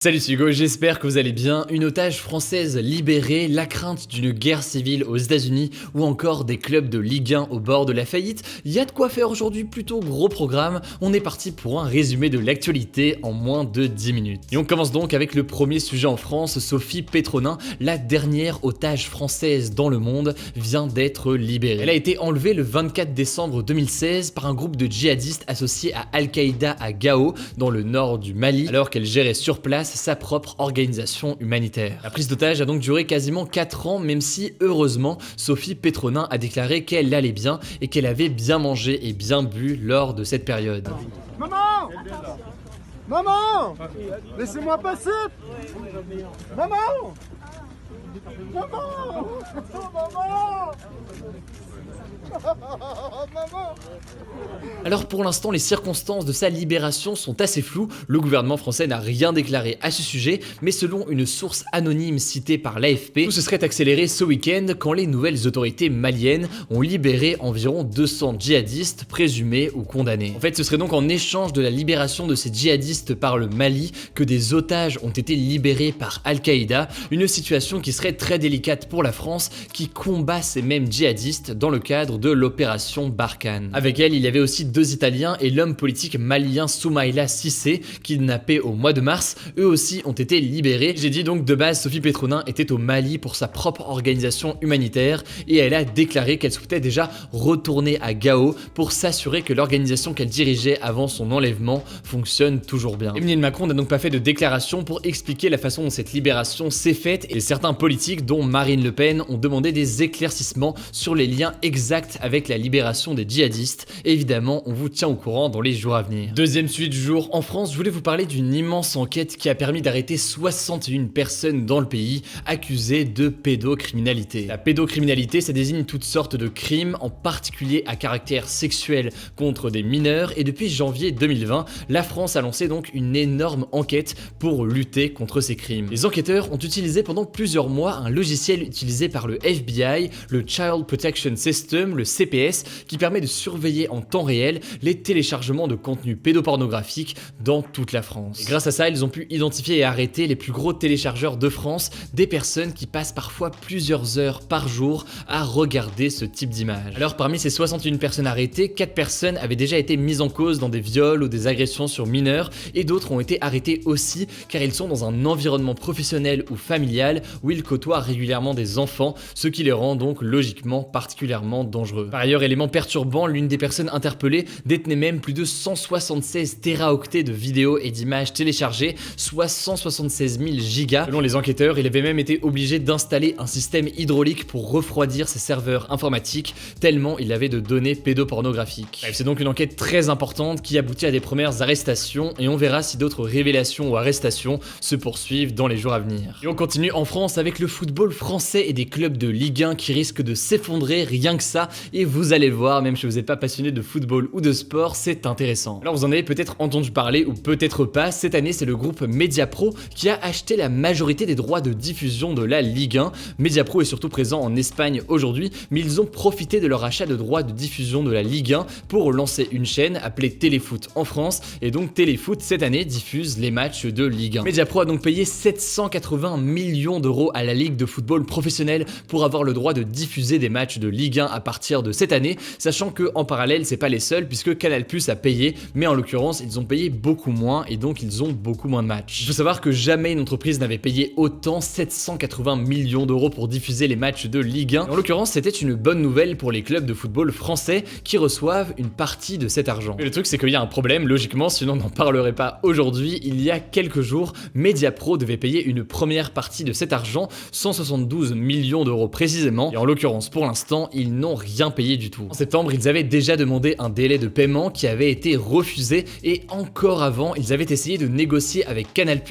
Salut c'est Hugo, j'espère que vous allez bien. Une otage française libérée, la crainte d'une guerre civile aux États-Unis ou encore des clubs de Ligue 1 au bord de la faillite. Il y a de quoi faire aujourd'hui, plutôt gros programme. On est parti pour un résumé de l'actualité en moins de 10 minutes. Et on commence donc avec le premier sujet en France. Sophie Pétronin, la dernière otage française dans le monde, vient d'être libérée. Elle a été enlevée le 24 décembre 2016 par un groupe de djihadistes associés à Al-Qaïda à Gao, dans le nord du Mali, alors qu'elle gérait sur place sa propre organisation humanitaire. La prise d'otage a donc duré quasiment 4 ans, même si, heureusement, Sophie Pétronin a déclaré qu'elle allait bien et qu'elle avait bien mangé et bien bu lors de cette période. Maman! Maman! Laissez-moi passer! Maman! Maman! Maman! Maman! Alors pour l'instant, les circonstances de sa libération sont assez floues. Le gouvernement français n'a rien déclaré à ce sujet, mais selon une source anonyme citée par l'AFP, tout se serait accéléré ce week-end quand les nouvelles autorités maliennes ont libéré environ 200 djihadistes présumés ou condamnés. En fait, ce serait donc en échange de la libération de ces djihadistes par le Mali que des otages ont été libérés par Al-Qaïda, une situation qui serait très délicate pour la France qui combat ces mêmes djihadistes dans le cadre de l'opération Barkhane. Avec elle, il y avait aussi 2 Italiens et l'homme politique malien Soumaïla Cissé, kidnappé au mois de mars. Eux aussi ont été libérés. J'ai dit donc de base, Sophie Pétronin était au Mali pour sa propre organisation humanitaire et elle a déclaré qu'elle souhaitait déjà retourner à Gao pour s'assurer que l'organisation qu'elle dirigeait avant son enlèvement fonctionne toujours bien. Emmanuel Macron n'a donc pas fait de déclaration pour expliquer la façon dont cette libération s'est faite et certains politiques, dont Marine Le Pen, ont demandé des éclaircissements sur les liens exacts avec la libération des djihadistes. Et évidemment, on vous tient au courant dans les jours à venir. Deuxième suite du jour, en France, je voulais vous parler d'une immense enquête qui a permis d'arrêter 61 personnes dans le pays accusées de pédocriminalité. La pédocriminalité, ça désigne toutes sortes de crimes, en particulier à caractère sexuel contre des mineurs, et depuis janvier 2020, la France a lancé donc une énorme enquête pour lutter contre ces crimes. Les enquêteurs ont utilisé pendant plusieurs mois un logiciel utilisé par le FBI, le Child Protection System, le CPS, qui permet de surveiller en temps réel les téléchargements de contenus pédopornographiques dans toute la France. Et grâce à ça, ils ont pu identifier et arrêter les plus gros téléchargeurs de France, des personnes qui passent parfois plusieurs heures par jour à regarder ce type d'images. Alors parmi ces 61 personnes arrêtées, 4 personnes avaient déjà été mises en cause dans des viols ou des agressions sur mineurs et d'autres ont été arrêtées aussi car ils sont dans un environnement professionnel ou familial où ils côtoient régulièrement des enfants, ce qui les rend donc logiquement particulièrement dangereux. Par ailleurs, élément perturbant, l'une des personnes interpellées détenait même plus de 176 téraoctets de vidéos et d'images téléchargées, soit 176 000 gigas. Selon les enquêteurs, il avait même été obligé d'installer un système hydraulique pour refroidir ses serveurs informatiques, tellement il avait de données pédopornographiques. Bref, c'est donc une enquête très importante qui aboutit à des premières arrestations et on verra si d'autres révélations ou arrestations se poursuivent dans les jours à venir. Et on continue en France avec le football français et des clubs de Ligue 1 qui risquent de s'effondrer, rien que ça, et vous allez le voir, même si vous n'êtes pas passionné de football ou de sport, c'est intéressant. Alors vous en avez peut-être entendu parler ou peut-être pas, cette année c'est le groupe Mediapro qui a acheté la majorité des droits de diffusion de la Ligue 1. Mediapro est surtout présent en Espagne aujourd'hui, mais ils ont profité de leur achat de droits de diffusion de la Ligue 1 pour lancer une chaîne appelée Téléfoot en France, et donc Téléfoot cette année diffuse les matchs de Ligue 1. Mediapro a donc payé 780 millions d'euros à la Ligue de football professionnel pour avoir le droit de diffuser des matchs de Ligue 1 à partir de cette année, sachant que en parallèle c'est pas les seuls puisque Canal+ a payé, mais en l'occurrence ils ont payé beaucoup moins et donc ils ont beaucoup moins de matchs. Il faut savoir que jamais une entreprise n'avait payé autant, 780 millions d'euros pour diffuser les matchs de Ligue 1. En l'occurrence c'était une bonne nouvelle pour les clubs de football français qui reçoivent une partie de cet argent. Mais le truc c'est qu'il y a un problème, logiquement, sinon on n'en parlerait pas aujourd'hui. Il y a quelques jours, Mediapro devait payer une première partie de cet argent, 172 millions d'euros précisément, et en l'occurrence pour l'instant ils n'ont rien payé du tout. En septembre ils avaient déjà demandé un délai de paiement qui avait été refusé et encore avant ils avaient essayé de négocier avec Canal+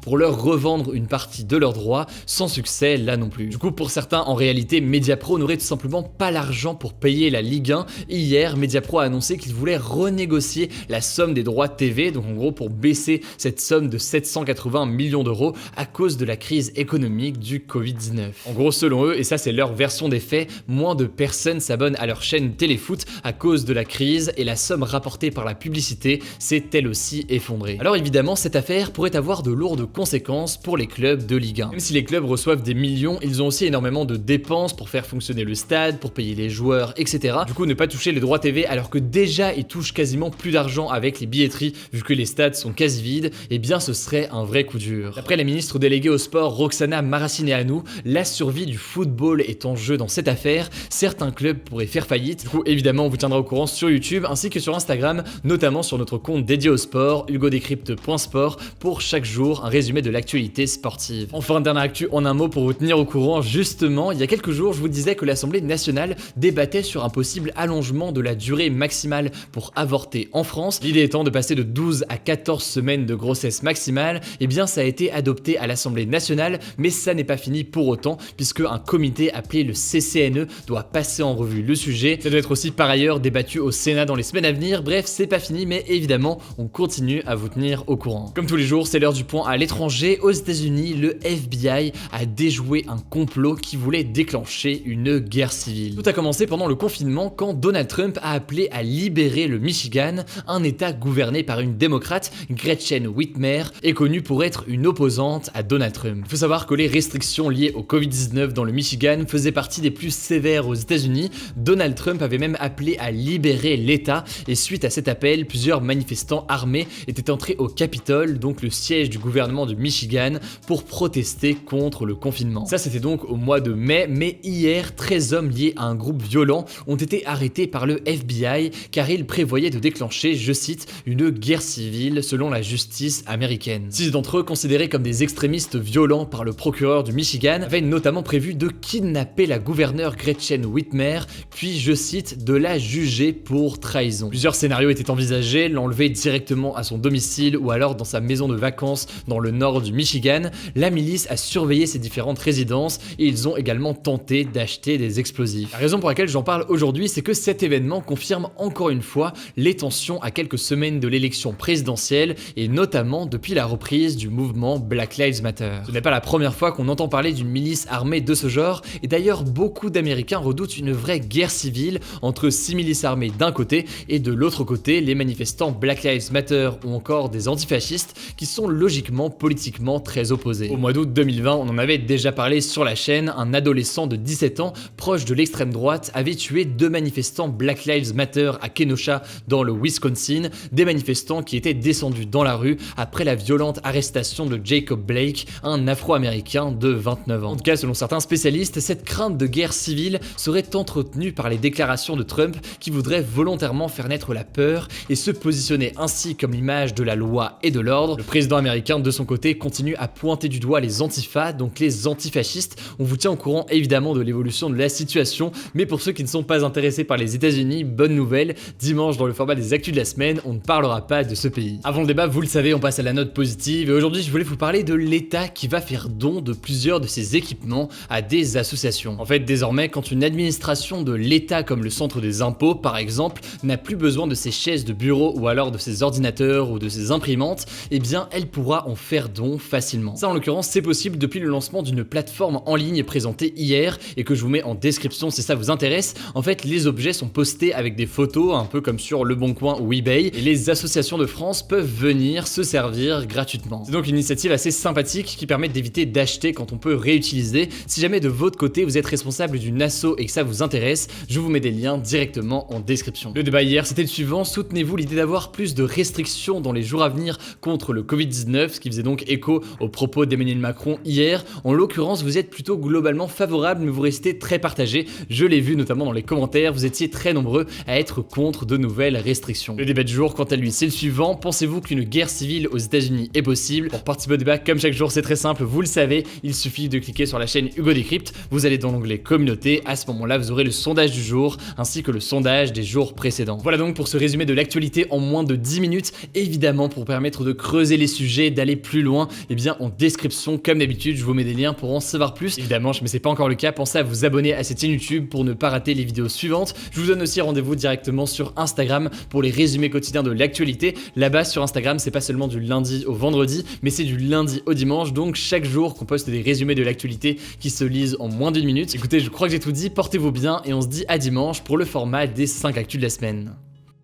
pour leur revendre une partie de leurs droits, sans succès là non plus. Du coup pour certains en réalité Mediapro n'aurait tout simplement pas l'argent pour payer la Ligue 1 et hier Mediapro a annoncé qu'il voulait renégocier la somme des droits TV, donc en gros pour baisser cette somme de 780 millions d'euros à cause de la crise économique pandémique du Covid-19. En gros, selon eux, et ça c'est leur version des faits, moins de personnes s'abonnent à leur chaîne Téléfoot à cause de la crise et la somme rapportée par la publicité s'est elle aussi effondrée. Alors évidemment, cette affaire pourrait avoir de lourdes conséquences pour les clubs de Ligue 1. Même si les clubs reçoivent des millions, ils ont aussi énormément de dépenses pour faire fonctionner le stade, pour payer les joueurs, etc. Du coup, ne pas toucher les droits TV alors que déjà ils touchent quasiment plus d'argent avec les billetteries vu que les stades sont quasi vides, eh bien ce serait un vrai coup dur. D'après la ministre déléguée au sport Roxana Maracineanu, la survie du football est en jeu dans cette affaire, certains clubs pourraient faire faillite. Du coup, évidemment, on vous tiendra au courant sur YouTube ainsi que sur Instagram, notamment sur notre compte dédié au sport, hugodécrypte.sport, pour chaque jour un résumé de l'actualité sportive. Enfin, dernière actu en un mot pour vous tenir au courant, justement, il y a quelques jours, je vous disais que l'Assemblée nationale débattait sur un possible allongement de la durée maximale pour avorter en France. L'idée étant de passer de 12 à 14 semaines de grossesse maximale, eh bien ça a été adopté à l'Assemblée nationale, mais ça n'est pas fini pour autant, puisque un comité appelé le CCNE doit passer en revue le sujet. Ça doit être aussi par ailleurs débattu au Sénat dans les semaines à venir. Bref, c'est pas fini, mais évidemment, on continue à vous tenir au courant. Comme tous les jours, c'est l'heure du point à l'étranger. Aux États-Unis, le FBI a déjoué un complot qui voulait déclencher une guerre civile. Tout a commencé pendant le confinement quand Donald Trump a appelé à libérer le Michigan, un état gouverné par une démocrate, Gretchen Whitmer, est connue pour être une opposante à Donald Trump. Il faut savoir que les restrictions liées au Covid-19 dans le Michigan faisaient partie des plus sévères aux États-Unis. Donald Trump avait même appelé à libérer l'État et suite à cet appel, plusieurs manifestants armés étaient entrés au Capitole, donc le siège du gouvernement du Michigan, pour protester contre le confinement. Ça c'était donc au mois de mai, mais hier, 13 hommes liés à un groupe violent ont été arrêtés par le FBI car ils prévoyaient de déclencher, je cite, une guerre civile selon la justice américaine. 6 d'entre eux, considérés comme des extrémistes violents par le procureur du Michigan, avaient notamment prévu de kidnapper la gouverneure Gretchen Whitmer, puis, je cite, de la juger pour trahison. Plusieurs scénarios étaient envisagés, l'enlever directement à son domicile ou alors dans sa maison de vacances dans le nord du Michigan. La milice a surveillé ces différentes résidences et ils ont également tenté d'acheter des explosifs. La raison pour laquelle j'en parle aujourd'hui, c'est que cet événement confirme encore une fois les tensions à quelques semaines de l'élection présidentielle et notamment depuis la reprise du mouvement Black Lives Matter. Ce n'est pas la première fois qu'on entend parler d'une milice armée de ce genre et d'ailleurs beaucoup d'Américains redoutent une vraie guerre civile entre 6 milices armées d'un côté et de l'autre côté les manifestants Black Lives Matter ou encore des antifascistes qui sont logiquement politiquement très opposés. Au mois d'août 2020, on en avait déjà parlé sur la chaîne, un adolescent de 17 ans proche de l'extrême droite avait tué 2 manifestants Black Lives Matter à Kenosha dans le Wisconsin, des manifestants qui étaient descendus dans la rue après la violente arrestation de Jacob Blake, un afro-américain de 29 ans. En tout cas, selon certains spécialistes, cette crainte de guerre civile serait entretenue par les déclarations de Trump qui voudrait volontairement faire naître la peur et se positionner ainsi comme l'image de la loi et de l'ordre. Le président américain de son côté continue à pointer du doigt les antifas, donc les antifascistes. On vous tient au courant évidemment de l'évolution de la situation, mais pour ceux qui ne sont pas intéressés par les États-Unis, bonne nouvelle, dimanche dans le format des actus de la semaine, on ne parlera pas de ce pays. Avant le débat, vous le savez, on passe à la note positive et aujourd'hui je voulais vous parler de l'État qui va faire don de plusieurs de ses équipements à des associations. En fait, désormais, quand une administration de l'État comme le centre des impôts par exemple n'a plus besoin de ses chaises de bureau ou alors de ses ordinateurs ou de ses imprimantes, eh bien elle pourra en faire don facilement. Ça en l'occurrence c'est possible depuis le lancement d'une plateforme en ligne présentée hier et que je vous mets en description si ça vous intéresse. En fait, les objets sont postés avec des photos un peu comme sur Le Bon Coin ou eBay et les associations de France peuvent venir se servir gratuitement. C'est donc une initiative assez sympathique qui permet d'éviter d'acheter quand on peut réutiliser. Si jamais de votre côté vous êtes responsable d'une asso et que ça vous intéresse, je vous mets des liens directement en description. Le débat hier c'était le suivant, soutenez-vous l'idée d'avoir plus de restrictions dans les jours à venir contre le Covid-19, ce qui faisait donc écho aux propos d'Emmanuel Macron hier. En l'occurrence, vous êtes plutôt globalement favorable, mais vous restez très partagé. Je l'ai vu notamment dans les commentaires, vous étiez très nombreux à être contre de nouvelles restrictions. Le débat du jour, quant à lui, c'est le suivant. Pensez-vous qu'une guerre civile aux États-Unis est possible? Pour participer au débat, comme chaque jour, c'est très simple, vous le savez, il suffit de cliquer sur la chaîne Hugo Décrypte, vous allez dans l'onglet communauté, à ce moment-là, vous aurez le sondage du jour, ainsi que le sondage des jours précédents. Voilà donc pour ce résumé de l'actualité en moins de 10 minutes, évidemment pour permettre de creuser les sujets, d'aller plus loin, et bien en description, comme d'habitude, je vous mets des liens pour en savoir plus. Évidemment, mais c'est pas encore le cas, pensez à vous abonner à cette chaîne YouTube pour ne pas rater les vidéos suivantes. Je vous donne aussi rendez-vous directement sur Instagram pour les résumés quotidiens de l'actualité. Là-bas sur Instagram, c'est pas seulement du lundi au vendredi, mais c'est du lundi au dimanche, donc chaque jour qu'on poste poste des résumés de l'actualité qui se lisent en moins d'1 minute. Écoutez, je crois que j'ai tout dit, portez-vous bien et on se dit à dimanche pour le format des 5 actus de la semaine.